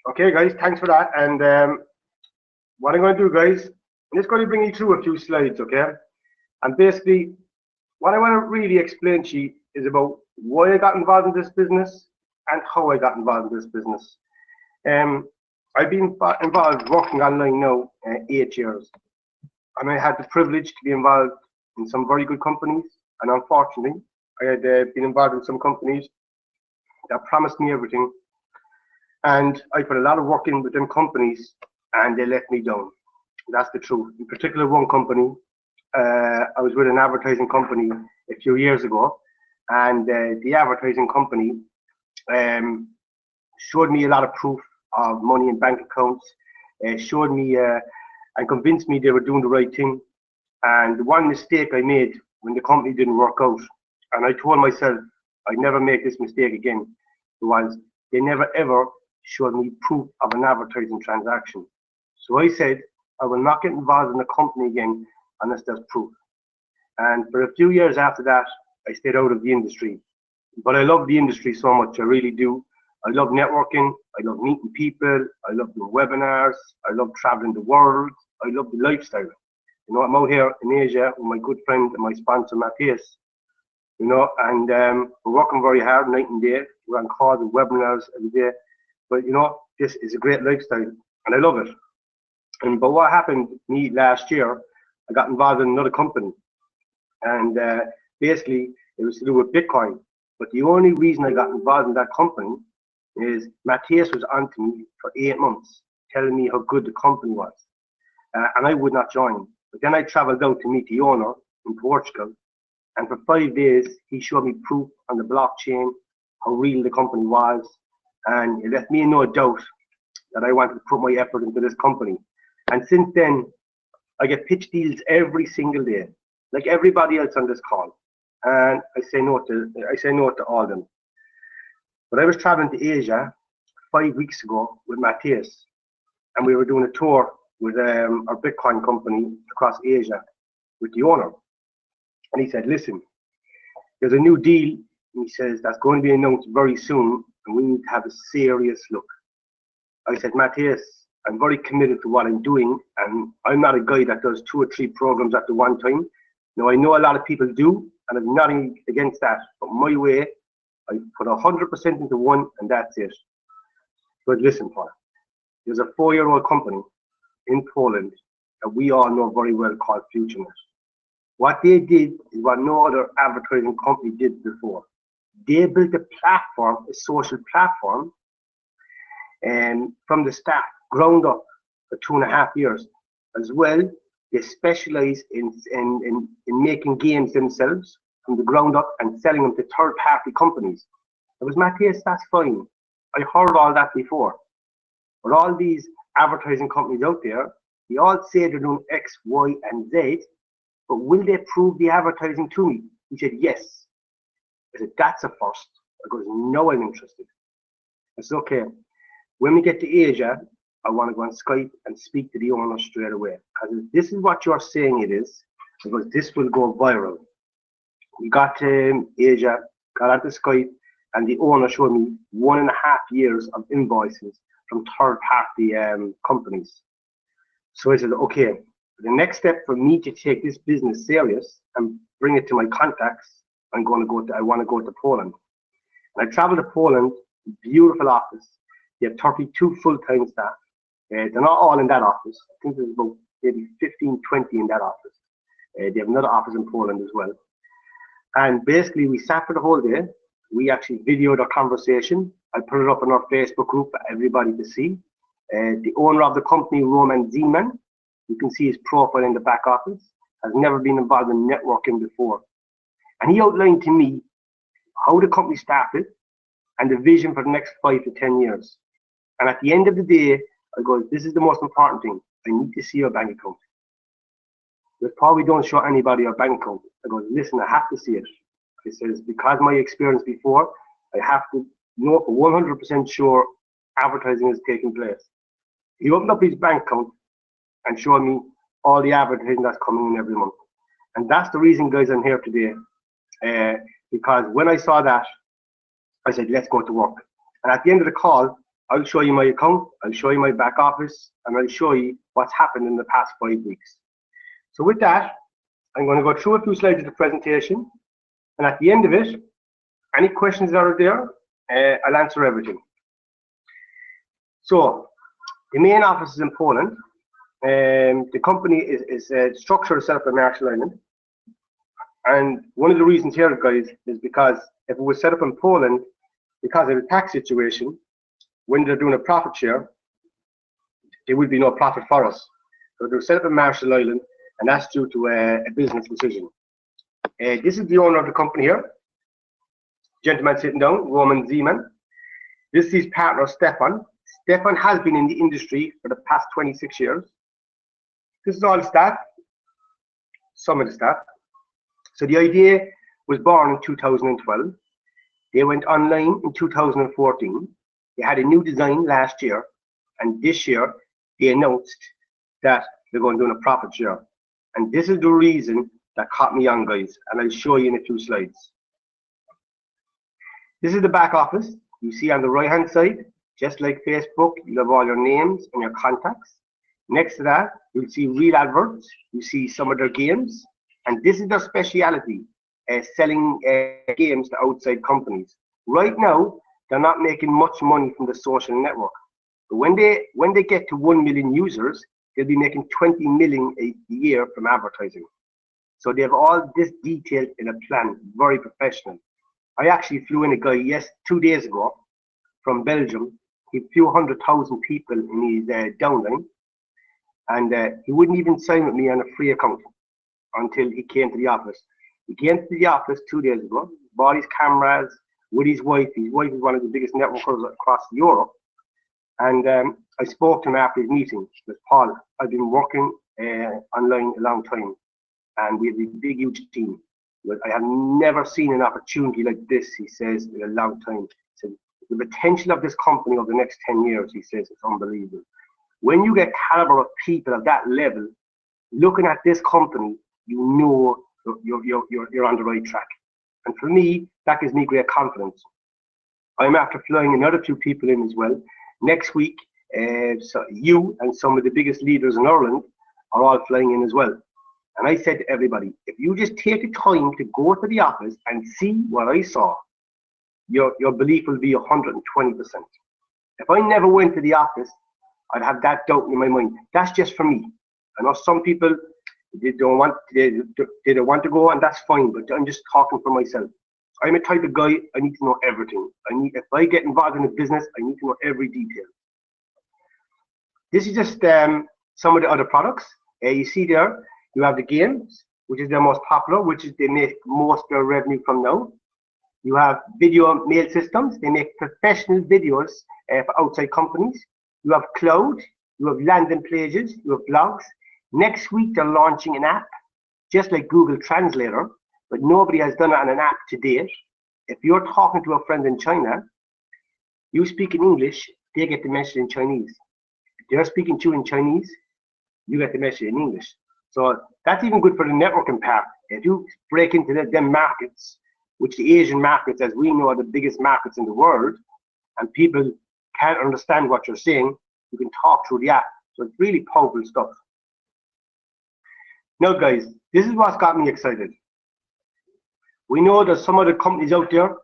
Okay, guys, thanks for that. And what I'm going to do, guys, I'm just going to bring you through a few slides, okay? And basically, what I want to really explain to you is about why I got involved in this business and how I got involved in this business. Um, I've been involved working online now 8 years, and I had the privilege to be involved in some very good companies. And unfortunately, I had been involved in some companies that promised me everything, and I put a lot of work in with them companies, and they let me down. That's the truth. In particular, one company, I was with an advertising company a few years ago, and the advertising company um, showed me a lot of proof of money in bank accounts, showed me and convinced me they were doing the right thing. And the one mistake I made when the company didn't work out, and I told myself I'd never make this mistake again, was they never ever showed me proof of an advertising transaction. So I said I will not get involved in a company again unless there's proof. And for a few years after that, I stayed out of the industry. But I love the industry so much, I really do. I love networking, I love meeting people, I love doing webinars, I love traveling the world, I love the lifestyle. You know, I'm out here in Asia with my good friend and my sponsor, Matthias. You know, and we're working very hard night and day. We're on calls and webinars every day. But you know, this is a great lifestyle, and I love it. And but what happened to me last year, I got involved in another company, and basically it was to do with Bitcoin. But the only reason I got involved in that company is Matthias was on to me for 8 months, telling me how good the company was, and I would not join. But then I travelled out to meet the owner in Portugal, and for 5 days he showed me proof on the blockchain how real the company was, and it left me in no doubt that I wanted to put my effort into this company. And since then, I get pitch deals every single day, like everybody else on this call, and I say no to all of them. But I was traveling to Asia 5 weeks ago with Matthias, and we were doing a tour with our Bitcoin company across Asia with the owner. And he said, "Listen, there's a new deal." He says that's going to be announced very soon, and we need to have a serious look. I said, "Matthias, I'm very committed to what I'm doing, and I'm not a guy that does 2 or 3 programs at the one time. Now, I know a lot of people do, and I'm nothing against that, but my way, I put 100% into one, and that's it." But listen, Paul, there's a 4-year-old company in Poland that we all know very well called FutureNet. What they did is what no other advertising company did before. They built a platform, a social platform, and from the start, ground up for 2.5 years. As well, they specialize in making games themselves from the ground up and selling them to third-party companies. It was, Matthias, that's fine. I heard all that before. But all these advertising companies out there, they all say they're doing X, Y, and Z, but will they prove the advertising to me? He said, yes. I said, that's a first. I goes, no, I'm interested. I said, okay, when we get to Asia, I want to go on Skype and speak to the owner straight away. Because if this is what you're saying it is, because this will go viral. We got to Asia, got onto Skype, and the owner showed me 1.5 years of invoices from third-party companies. So I said, okay, the next step for me to take this business serious and bring it to my contacts, I want to go to Poland. And I traveled to Poland, beautiful office. They have 32 full-time staff. They're not all in that office. I think there's about maybe 15, 20 in that office. They have another office in Poland as well. And basically, we sat for the whole day. We actually videoed our conversation. I put it up on our Facebook group for everybody to see. The owner of the company, Roman Zeman, you can see his profile in the back office, has never been involved in networking before. And he outlined to me how the company started and the vision for the next 5 to 10 years. And at the end of the day, I go, this is the most important thing. I need to see your bank account. But probably don't show anybody our bank account. I go, listen, I have to see it. He says, because my experience before, I have to know for 100% sure advertising is taking place. He opened up his bank account and showed me all the advertising that's coming in every month. And that's the reason, guys, I'm here today. Because when I saw that, I said, let's go to work. And at the end of the call, I'll show you my account, I'll show you my back office, and I'll show you what's happened in the past 5 weeks. So with that, I'm going to go through a few slides of the presentation, and at the end of it, any questions that are there, I'll answer everything. So the main office is in Poland. The company is structured set up in Marshall Island. And one of the reasons here, guys, is because if it was set up in Poland, because of the tax situation, when they're doing a profit share, there would be no profit for us. So they're set up in Marshall Island, and that's due to a business decision. This is the owner of the company here. Gentleman sitting down, Roman Zeman. This is his partner, Stefan. Stefan has been in the industry for the past 26 years. This is all the staff, some of the staff. So the idea was born in 2012. They went online in 2014. They had a new design last year, and this year they announced that they're going to do a profit share. And this is the reason that caught me on, guys, and I'll show you in a few slides. This is the back office. You see on the right hand side, just like Facebook, you have all your names and your contacts. Next to that, you'll see real adverts. You see some of their games, and this is their speciality, selling games to outside companies. Right now, they're not making much money from the social network. But when they get to 1 million users, they'll be making 20 million a year from advertising. So they have all this detailed in a plan, very professional. I actually flew in a guy 2 days ago from Belgium. He flew 100,000 people in his downline, and he wouldn't even sign with me on a free account until he came to the office. He came to the office 2 days ago, bought his cameras with his wife. His wife is one of the biggest networkers across Europe. And I spoke to him after his meeting with Paul. I've been working online a long time, and we have a big, huge team. But I have never seen an opportunity like this, he says, in a long time. He said, the potential of this company over the next 10 years, he says, it's unbelievable. When you get caliber of people at that level, looking at this company, you know you're on the right track. And for me, that gives me great confidence. I'm after flying another few people in as well. Next week, so you and some of the biggest leaders in Ireland are all flying in as well. And I said to everybody, if you just take the time to go to the office and see what I saw, your belief will be 120%. If I never went to the office, I'd have that doubt in my mind. That's just for me. I know some people, they don't want to go, and that's fine, but I'm just talking for myself. I'm a type of guy, I need to know everything. If I get involved in a business, I need to know every detail. This is just some of the other products. You see there, you have the games, which is their most popular, which is they make most of their revenue from now. You have video mail systems. They make professional videos for outside companies. You have cloud. You have landing pages. You have blogs. Next week, they're launching an app, just like Google Translator, but nobody has done it on an app to date. If you're talking to a friend in China, you speak in English, they get the message in Chinese. If they're speaking to you in Chinese, you get the message in English. So that's even good for the networking part. If you break into them markets, which the Asian markets, as we know, are the biggest markets in the world, and people can't understand what you're saying, you can talk through the app. So it's really powerful stuff. Now, guys, this is what's got me excited. We know there's some other companies out there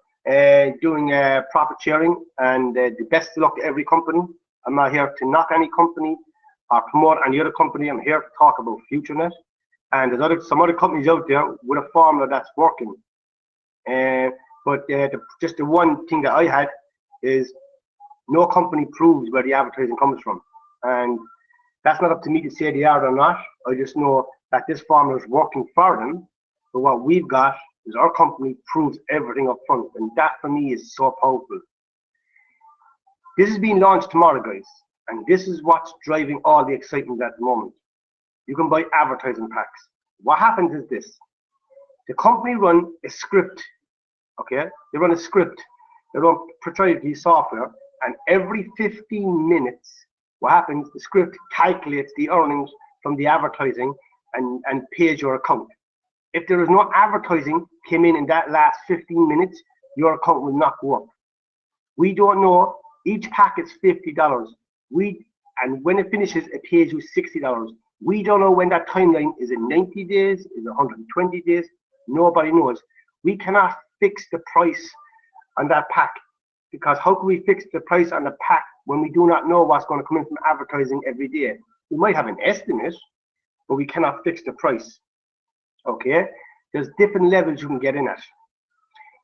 doing profit sharing, and the best of luck to every company. I'm not here to knock any company or promote any other company. I'm here to talk about FutureNet. And there's some other companies out there with a formula that's working. But just the one thing that I had is no company proves where the advertising comes from. And that's not up to me to say they are or not. I just know that this formula is working for them. But what we've got is our company proves everything up front. And that for me is so powerful. This is being launched tomorrow, guys. And this is what's driving all the excitement at the moment. You can buy advertising packs. What happens is this. The company run a script, okay? They run a script. They run proprietary software. And every 15 minutes, what happens, the script calculates the earnings from the advertising and pays your account. If there is no advertising came in that last 15 minutes, your account will not go up. We don't know Each pack is $50. And when it finishes, it pays you $60. We don't know when that timeline is. In 90 days, is it 120 days? Nobody knows. We cannot fix the price on that pack, because how can we fix the price on the pack when we do not know what's going to come in from advertising every day? We might have an estimate, but we cannot fix the price. Okay? There's different levels you can get in at.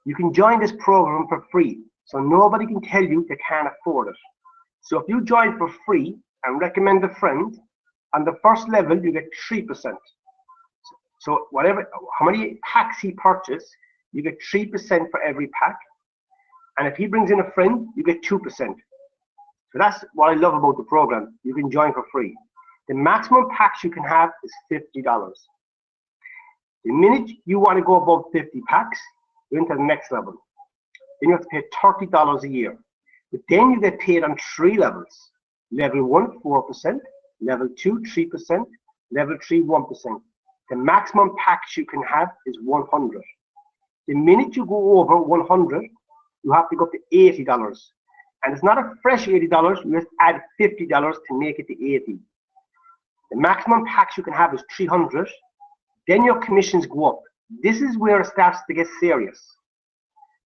You can join this program for free, so nobody can tell you they can't afford it. So if you join for free and recommend a friend, on the first level you get 3%. So how many packs he purchased, you get 3% for every pack. And if he brings in a friend, you get 2%. So that's what I love about the program. You can join for free. The maximum packs you can have is $50. The minute you want to go above 50 packs, you're into the next level. Then you have to pay $30 a year. But then you get paid on 3 levels. Level 1, 4%. Level 2, 3%. Level 3, 1%. The maximum packs you can have is 100. The minute you go over 100, you have to go up to $80. And it's not a fresh $80, you just add $50 to make it to $80. The maximum packs you can have is 300. Then your commissions go up. This is where it starts to get serious.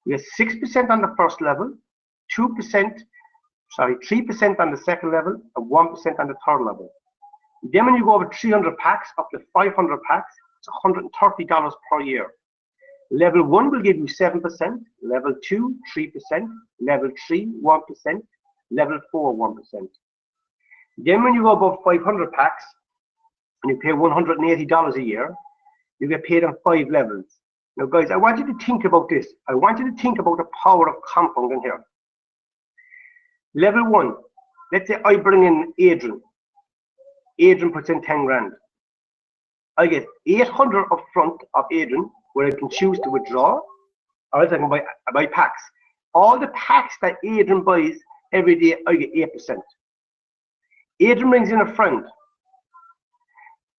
You get 6% on the first level, 3% on the second level, and 1% on the third level. Then when you go over 300 packs, up to 500 packs, it's $130 per year. Level 1 will give you 7%, level 2, 3%, level 3, 1%, level 4, 1%. Then when you go above 500 packs, and you pay $180 a year, you get paid on 5 levels. Now guys, I want you to think about this. I want you to think about the power of compounding here. Level 1, let's say I bring in Adrian. Adrian puts in 10 grand. I get 800 up front of Adrian, where I can choose to withdraw, or else I can buy packs. All the packs that Adrian buys every day, I get 8%. Adrian brings in a friend,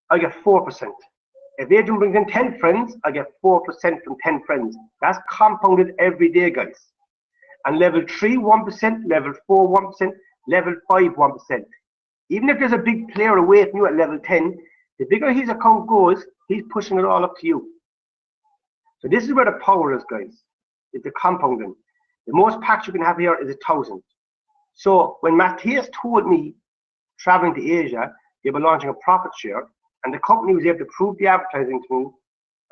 I get 4%. If Adrian brings in 10 friends, I get 4% from 10 friends. That's compounded every day, guys. And level 3, 1%, level 4, 1%, level 5, 1%. Even if there's a big player away from you at level 10, the bigger his account goes, he's pushing it all up to you. So this is where the power is, guys. It's the compounding. The most packs you can have here is 1,000. So when Matthias told me, traveling to Asia, they were launching a profit share, and the company was able to prove the advertising to me,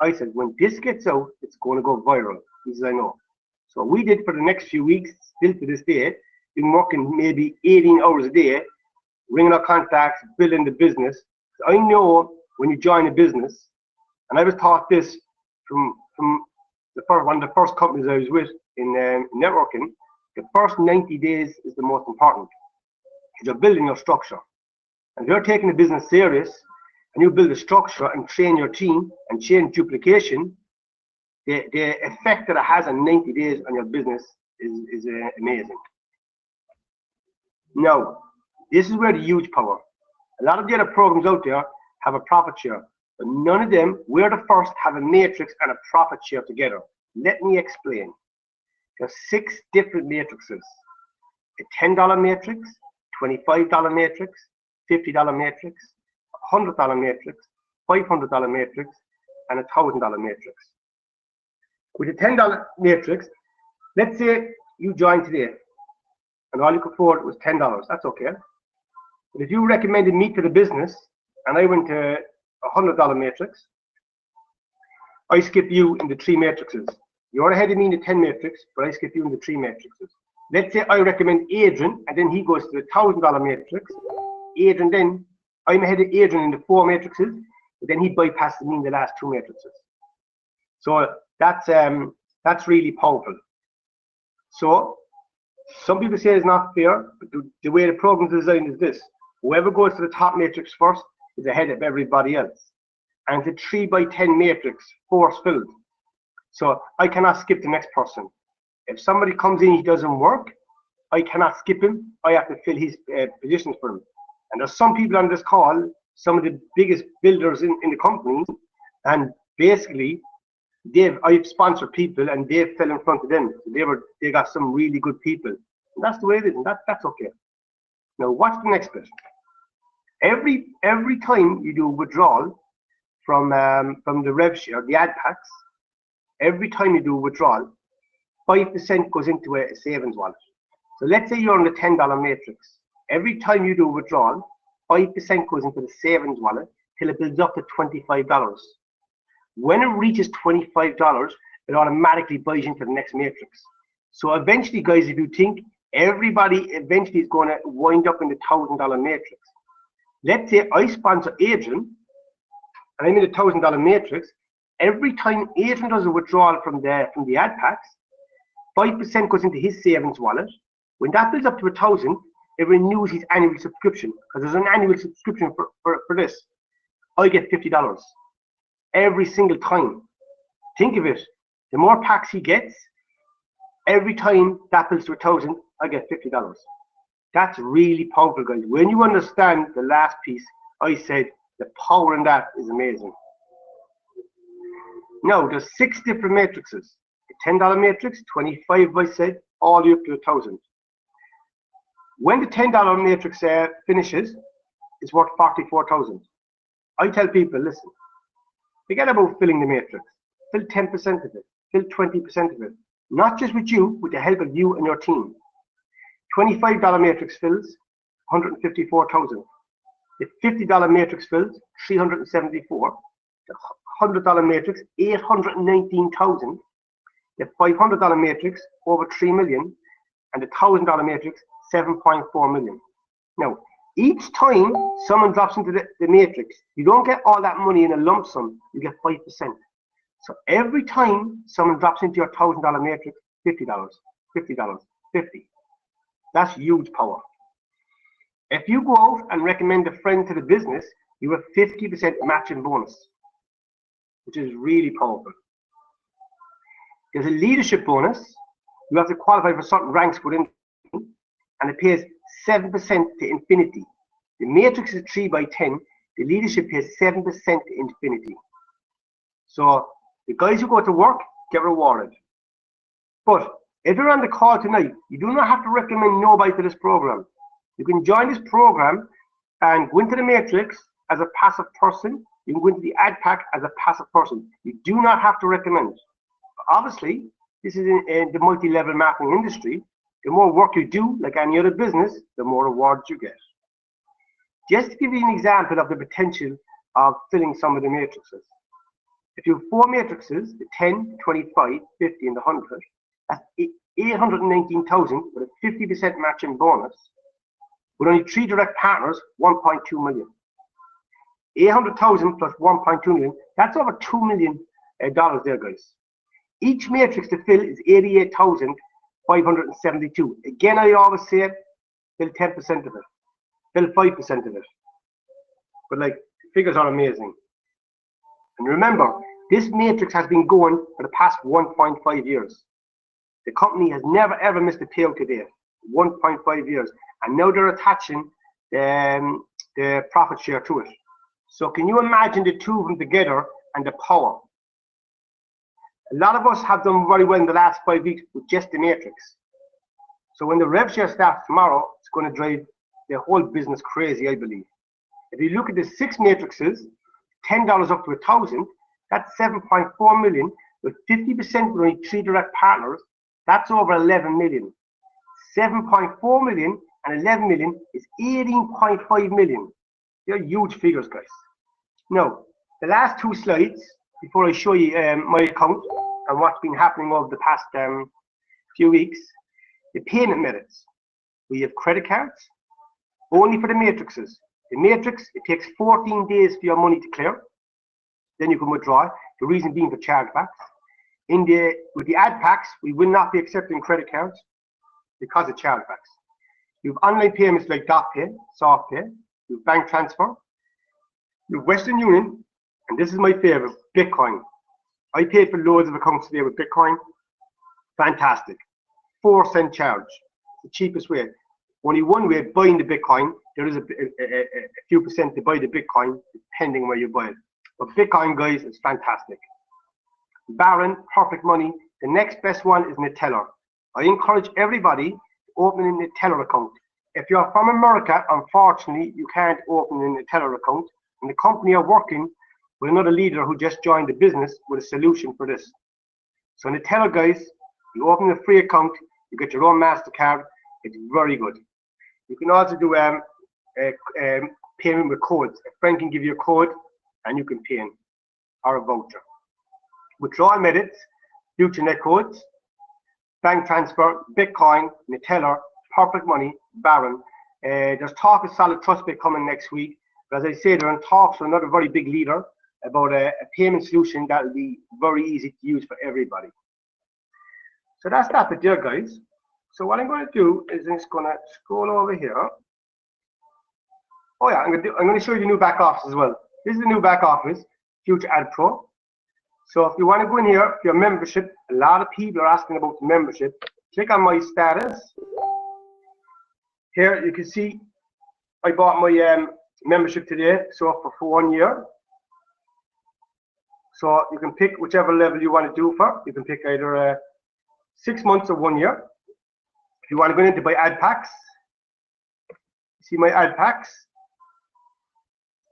I said, when this gets out, it's going to go viral. He says, I know. So we did for the next few weeks, still to this day, been working maybe 18 hours a day, ringing our contacts, building the business. So I know when you join a business, and I was taught this from one of the first companies I was with in networking, the first 90 days is the most important. You're building your structure. And if you're taking the business serious, and you build a structure and train your team and change duplication, the effect that it has on 90 days on your business is amazing. Now, this is where the huge power. A lot of the other programs out there have a profit share, but none of them, we're the first to have a matrix and a profit share together. Let me explain. There's 6 different matrices. A $10 matrix, $25 matrix, $50 matrix, $100 matrix, $500 matrix, and a $1,000 matrix. With a $10 matrix, let's say you joined today and all you could afford was $10. That's okay. But if you recommended me to the business and I went to a $100 matrix, I skip you in the 3 matrices. You're ahead of me in the 10 matrix, but I skip you in the 3 matrices. Let's say I recommend Adrian and then he goes to the $1,000 matrix. Adrian then, I'm ahead of Adrian in the 4 matrices, but then he bypasses me in the last 2 matrices. So that's really powerful. So some people say it's not fair, but the way the program is designed is this. Whoever goes to the top matrix first is ahead of everybody else. And it's a 3 by 10 matrix, force filled. So I cannot skip the next person. If somebody comes in, he doesn't work, I cannot skip him. I have to fill his positions for him. And there's some people on this call, some of the biggest builders in the company, and basically I've sponsored people and they fell in front of them. So they got some really good people. And that's the way it is, and that's okay. Now, what's the next bit? Every time you do a withdrawal from the rev share, the ad packs, every time you do a withdrawal, 5% goes into a savings wallet. So let's say you're on the $10 matrix. Every time you do a withdrawal, 5% goes into the savings wallet till it builds up to $25. When it reaches $25, it automatically buys into the next matrix. So eventually, guys, if you think everybody eventually is going to wind up in the $1,000 matrix. Let's say I sponsor Adrian, and I'm in the $1,000 matrix. Every time Adrian does a withdrawal from the ad packs, 5% goes into his savings wallet. When that builds up to 1,000, it renews his annual subscription, because there's an annual subscription for this. I get $50 every single time. Think of it. The more packs he gets, every time that builds to 1,000, I get $50. That's really powerful, guys. When you understand the last piece, I said the power in that is amazing. Now, there's 6 different matrices. The $10 matrix, 25, I said, all the way up to 1,000. When the $10 matrix finishes, it's worth 44,000. I tell people, listen, forget about filling the matrix. Fill 10% of it. Fill 20% of it. Not just with you, with the help of you and your team. $25 matrix fills 154,000. The $50 matrix fills 374. The $100 matrix 819,000. The $500 matrix over 3 million, and the $1,000 matrix 7.4 million. Now, each time someone drops into the matrix, you don't get all that money in a lump sum. You get 5%. So every time someone drops into your $1,000 matrix, $50, $50, $50. That's huge power. If you go out and recommend a friend to the business, you have 50% matching bonus, which is really powerful. There's a leadership bonus. You have to qualify for certain ranks within, and it pays 7% to infinity. The matrix is 3 by 10. The leadership pays 7% to infinity. So the guys who go to work get rewarded. But if you're on the call tonight, you do not have to recommend nobody to this program. You can join this program and go into the matrix as a passive person. You can go into the ad pack as a passive person. You do not have to recommend. Obviously, this is in the multi-level marketing industry. The more work you do, like any other business, the more rewards you get. Just to give you an example of the potential of filling some of the matrices. If you have 4 matrices, the 10, 25, 50, and the 100, that's 819,000 with a 50% matching bonus. With only 3 direct partners, 1.2 million. 800,000 plus 1.2 million, that's over $2 million there, guys. Each matrix to fill is 88,572. Again, I always say, fill 10% of it. Fill 5% of it. But like, the figures are amazing. And remember, this matrix has been going for the past 1.5 years. The company has never ever missed a payout to date. 1.5 years. And now they're attaching the profit share to it. So can you imagine the two of them together and the power? A lot of us have done very well in the last 5 weeks with just the matrix. So when the rev share starts tomorrow, it's going to drive the whole business crazy, I believe. If you look at the 6 matrices, $10 up to 1,000, that's 7.4 million. With 50% with only 3 direct partners, that's over 11 million. 7.4 million and 11 million is 18.5 million. They're huge figures, guys. Now, the last 2 slides, before I show you my account and what's been happening over the past few weeks, the payment methods. We have credit cards, only for the matrices. The matrix, it takes 14 days for your money to clear. Then you can withdraw. The reason being for chargebacks. With the ad packs, we will not be accepting credit cards because of chargebacks. You have online payments like DotPay, SoftPay, you have bank transfer, you have Western Union, and this is my favorite, Bitcoin. I paid for loads of accounts today with Bitcoin. Fantastic. 4-cent charge. The cheapest way. Only one way, buying the Bitcoin. There is a few percent to buy the Bitcoin, depending where you buy it. But Bitcoin, guys, is fantastic. Baron, perfect money. The next best one is Neteller. I encourage everybody to opening a teller account. If you're from America, unfortunately, you can't open a teller account. And the company are working with another leader who just joined the business with a solution for this. So in the teller, guys, you open a free account, you get your own MasterCard. It's very good. You can also do payment with codes. A friend can give you a code and you can pay in, or a voucher. Withdrawal methods, FutureNet codes, bank transfer, Bitcoin, Nutella, Perfect Money, Baron. There's talk of Solid Trustbit coming next week. But as I say, they're in talks with another very big leader about a payment solution that will be very easy to use for everybody. So that's that bit there, guys. So what I'm going to do is I'm just going to scroll over here. Oh yeah, I'm going to show you the new back office as well. This is the new back office, Future Ad Pro. So if you want to go in here, for your membership, a lot of people are asking about the membership. Click on my status. Here you can see I bought my membership today, so for 1 year. So you can pick whichever level you want to do for. You can pick either 6 months or 1 year. If you want to go into buy ad packs, see my ad packs.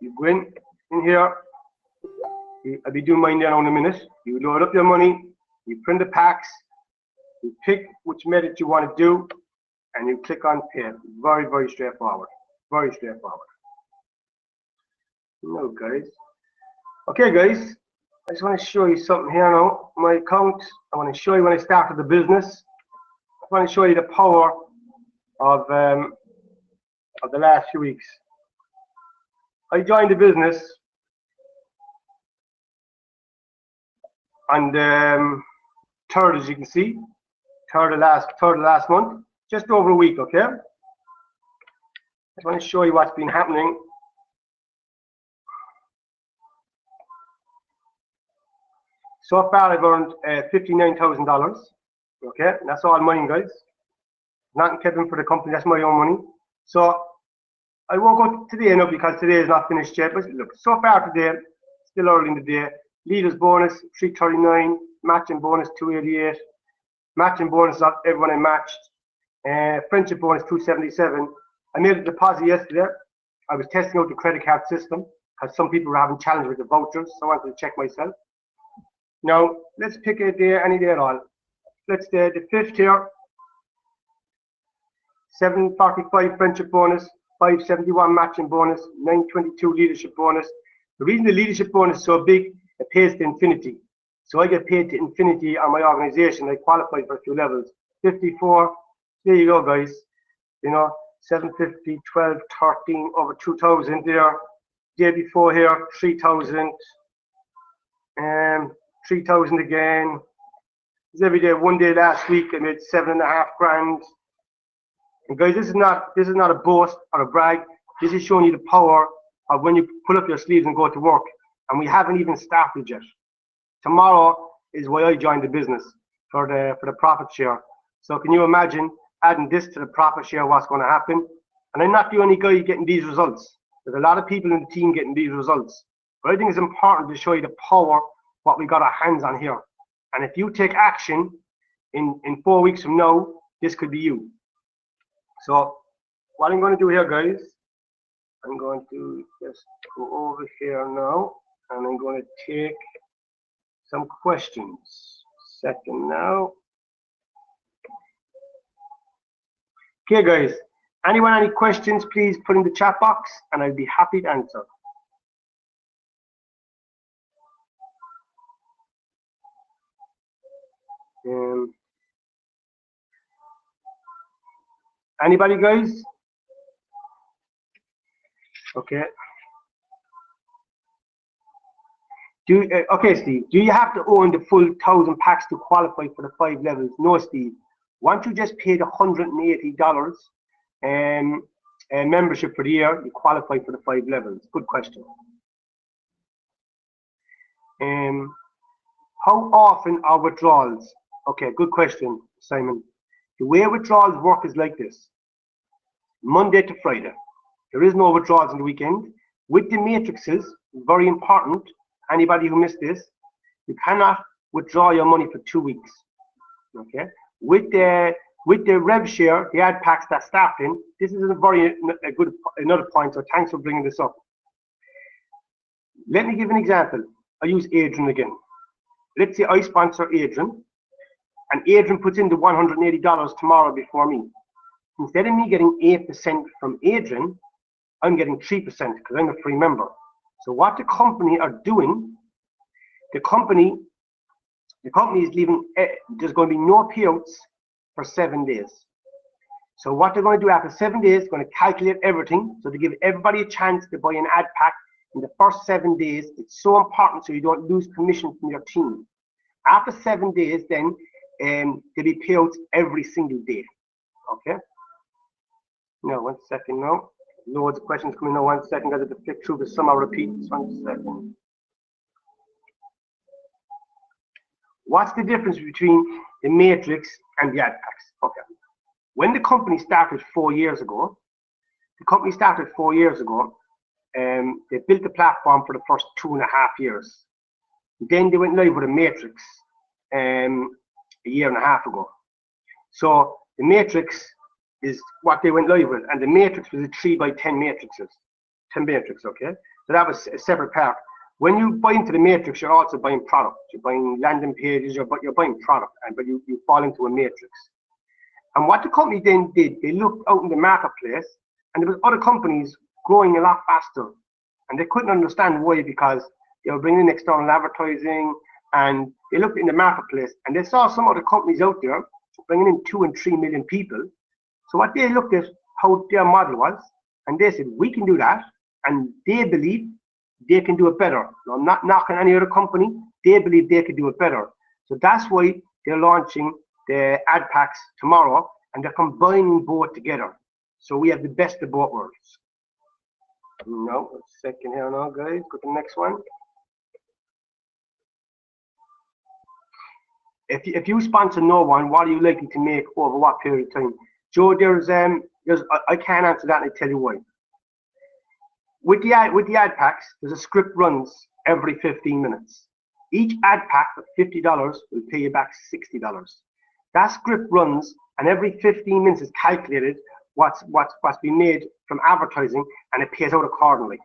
You go in here. I'll be doing mine there in a minute. You load up your money, you print the packs, you pick which method you want to do, and you click on pay. Very, very straightforward. Very straightforward. No, guys. Okay, guys. I just want to show you something here now. My account. I want to show you when I started the business. I want to show you the power of the last few weeks. I joined the business on the 3rd, as you can see, 3rd of last month, just over a week. Okay. I just want to show you what's been happening. So far, I've earned $59,000. Okay, and that's all money, guys. Not kept for the company. That's my own money. So I won't go today now because today is not finished yet. But look, so far today, still early in the day. Leaders bonus 339, matching bonus 288, matching bonus of everyone I matched, friendship bonus 277. I made a deposit yesterday. I was testing out the credit card system because some people were having challenges with the vouchers, so I wanted to check myself. Now let's pick a day, any day at all. Let's do the 5th here. 745 friendship bonus, 571 matching bonus, 922 leadership bonus. The reason the leadership bonus is so big, it pays to infinity. So I get paid to infinity on my organization. I qualify for a few levels. 54, there you go, guys. You know, 750, 12, 13, over 2,000 there. Day before here, 3,000. 3,000 again. It's every day. One day last week I made 7.5 grand. And guys, this is not a boast or a brag. This is showing you the power of when you pull up your sleeves and go to work. And we haven't even started yet. Tomorrow is why I joined the business, for the profit share. So can you imagine adding this to the profit share, what's going to happen? And I'm not the only guy getting these results. There's a lot of people in the team getting these results. But I think it's important to show you the power, what we got our hands on here. And if you take action in 4 weeks from now, this could be you. So what I'm going to do here, guys, I'm going to just go over here now, and I'm going to take some questions. Second now. Okay, guys, anyone any questions, please put in the chat box, and I'll be happy to answer. Anybody, guys? Okay. Okay, Steve. Do you have to own the full 1,000 packs to qualify for the 5 levels? No, Steve. Once you just pay the $180 membership for the year, you qualify for the 5 levels. Good question. How often are withdrawals? Okay, good question, Simon. The way withdrawals work is like this. Monday to Friday. There is no withdrawals on the weekend. With the matrices, very important, anybody who missed this, you cannot withdraw your money for 2 weeks. Okay? With the with the rev share, the ad packs that staffed in, this is another point, so thanks for bringing this up. Let me give an example. I use Adrian again. Let's say I sponsor Adrian, and Adrian puts in the $180 tomorrow before me. Instead of me getting 8% from Adrian, I'm getting 3% because I'm a free member. So what the company are doing, the company is leaving, there's going to be no payouts for 7 days. So what they're going to do after 7 days, they're going to calculate everything. So to give everybody a chance to buy an ad pack in the first 7 days, it's so important so you don't lose commission from your team. After 7 days, then there'll be payouts every single day. Okay? Now, 1 second now. Loads of questions coming now. 1 second. I have to flick through the some I'll repeat. 1 second. What's the difference between the matrix and the ad packs? Okay. When the company started 4 years ago, they built the platform for the first 2.5 years. Then they went live with a matrix a year and a half ago. So the matrix is what they went live with, and the matrix was a 3x10 matrices, 10 matrix, okay? So that was a separate part. When you buy into the matrix, you're also buying product. You're buying landing pages, you're buying product, but you fall into a matrix. And what the company then did, they looked out in the marketplace, and there was other companies growing a lot faster, and they couldn't understand why, because they were bringing in external advertising, and they looked in the marketplace, and they saw some other companies out there bringing in 2 and 3 million people. So what they looked at, how their model was, and they said, we can do that, and they believe they can do it better. Now, I'm not knocking any other company, they believe they can do it better. So that's why they're launching the ad packs tomorrow, and they're combining both together. So we have the best of both worlds. Now, 1 second here now, guys, go to the next one. If you sponsor no one, what are you likely to make over what period of time? Joe, I can't answer that, and I tell you why. With the ad packs, there's a script runs every 15 minutes. Each ad pack of $50 will pay you back $60. That script runs, and every 15 minutes is calculated what's been made from advertising, and it pays out accordingly.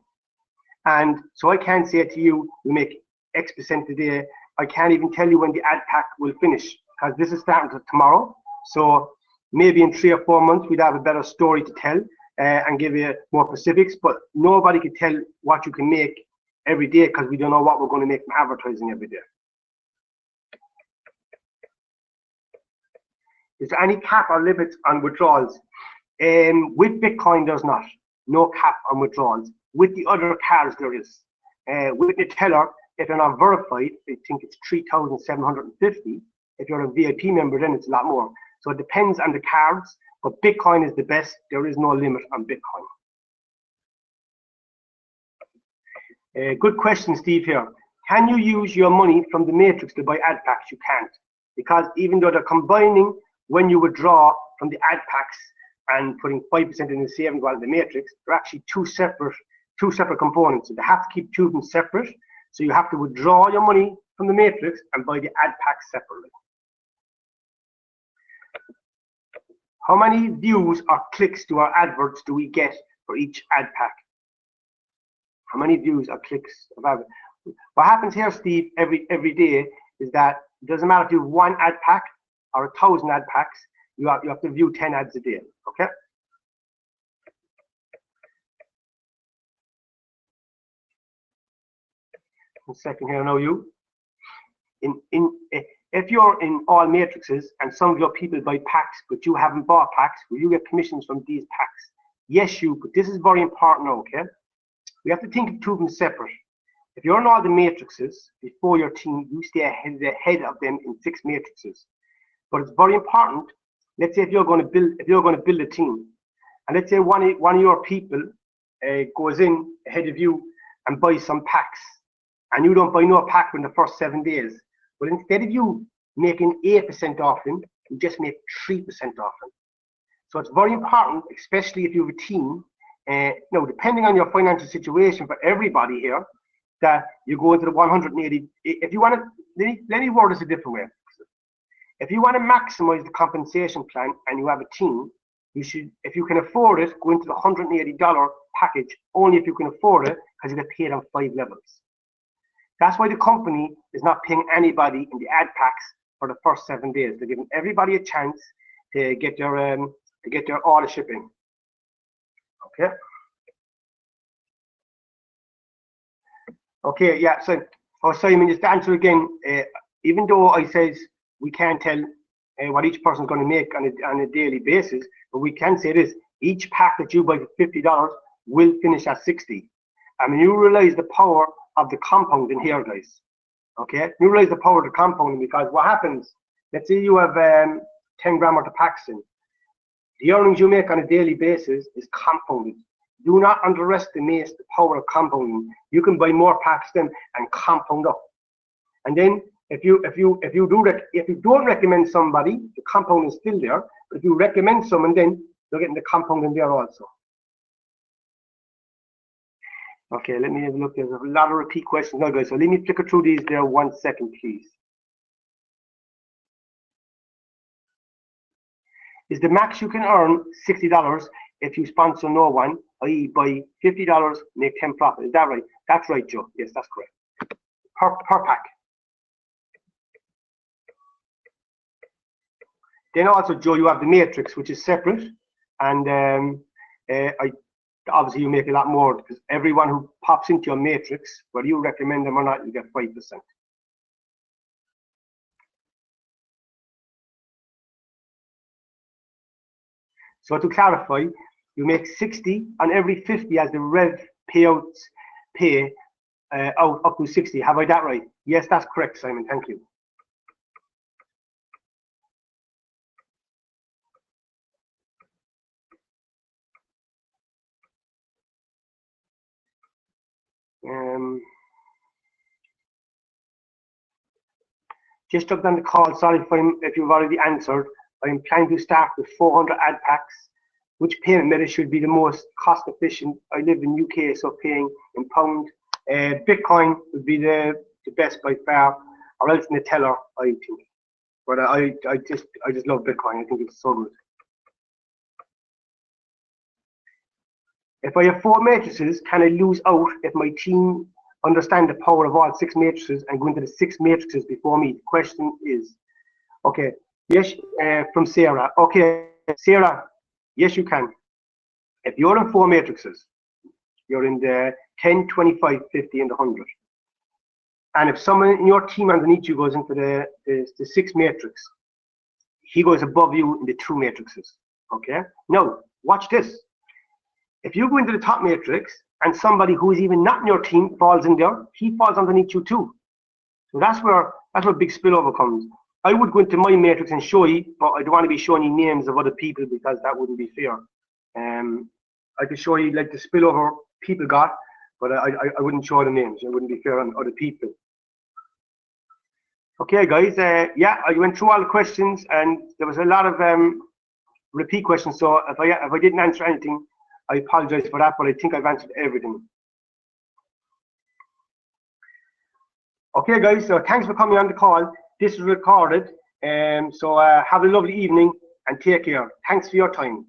And so I can't say to you, we make X% today. I can't even tell you when the ad pack will finish, because this is starting tomorrow. So maybe in 3 or 4 months, we'd have a better story to tell and give you more specifics, but nobody can tell what you can make every day, because we don't know what we're going to make from advertising every day. Is there any cap or limits on withdrawals? With Bitcoin, there's not. No cap on withdrawals. With the other cards, there is. With the teller, if you're not verified, I think it's 3,750. If you're a VIP member, then it's a lot more. So it depends on the cards, but Bitcoin is the best. There is no limit on Bitcoin. Good question, Steve here. Can you use your money from the matrix to buy ad packs? You can't, because even though they're combining, when you withdraw from the ad packs and putting 5% in the savings while in the matrix, they're actually two separate components. So they have to keep two of them separate. So you have to withdraw your money from the matrix and buy the ad packs separately. How many views or clicks to our adverts do we get for each ad pack? How many views or clicks of adverts? What happens here, Steve, every day is that it doesn't matter if you have 1 ad pack or 1,000 ad packs, you have to view 10 ads a day, okay? One second here now, you. If you're in all matrices and some of your people buy packs, but you haven't bought packs, will you get commissions from these packs? Yes, you, but this is very important now, okay? We have to think of two of them separate. If you're in all the matrices before your team, you stay ahead of them in 6 matrices. But it's very important. Let's say if you're going to build a team, and let's say one of your people goes in ahead of you and buys some packs, and you don't buy no pack in the first 7 days. But instead of you making 8% off them, you just make 3% off them. So it's very important, especially if you have a team. Now, depending on your financial situation for everybody here, that you go into the 180. If you want to, let me word this a different way. If you want to maximize the compensation plan and you have a team, you should, if you can afford it, go into the $180 package only if you can afford it, because you get paid on 5 levels. That's why the company is not paying anybody in the ad packs for the first 7 days. They're giving everybody a chance to get their order shipping. Okay. Okay. Yeah. So, Simon, just to answer again. Even though I says we can't tell what each person's going to make on a daily basis, but we can say this: each pack that you buy for $50 will finish at 60. I mean, you realize the power of the compounding here, guys. Okay, you realize the power of the compounding, because what happens? Let's say you have 10 gram worth of packs in. The earnings you make on a daily basis is compounded. Do not underestimate the power of compounding. You can buy more packs then and compound up. And then if you don't recommend somebody, the compound is still there. But if you recommend someone, then you're getting the compound in there also. Okay, let me have a look. There's a lot of repeat questions now, guys. So let me flicker through these there 1 second, please. Is the max you can earn $60 if you sponsor no one, i.e. buy $50, make 10 profit? Is that right? That's right, Joe. Yes, that's correct. Per pack. Then also, Joe, you have the matrix, which is separate, and obviously you make a lot more, because everyone who pops into your matrix, whether you recommend them or not, you get 5%. So to clarify, you make 60 on every 50 as the rev payouts pay out up to 60. Have I that right? Yes, that's correct, Simon. Thank you. Just jumped on the call. Sorry if you've already answered. I'm planning to start with 400 ad packs. Which payment method should be the most cost efficient? I live in UK, so paying in pound. Bitcoin would be the best by far, or else Nutella, I think. But I just love Bitcoin. I think it's so good. If I have 4 matrices, can I lose out if my team understand the power of all 6 matrices and go into the 6 matrices before me? The question is, okay, yes, from Sarah. Okay, Sarah, yes, you can. If you're in 4 matrices, you're in the 10, 25, 50, and the 100. And if someone in your team underneath you goes into the 6 matrix, he goes above you in the 2 matrices. Okay? Now, watch this. If you go into the top matrix and somebody who is even not in your team falls in there, he falls underneath you too. So that's where big spillover comes. I would go into my matrix and show you, but I don't want to be showing you names of other people because that wouldn't be fair. I could show you like the spillover people got, but I wouldn't show the names. It wouldn't be fair on other people. Okay, guys. Yeah, I went through all the questions, and there was a lot of repeat questions. So if I didn't answer anything, I apologize for that, but I think I've answered everything. Okay, guys. So thanks for coming on the call. This is recorded, so have a lovely evening and take care. Thanks for your time.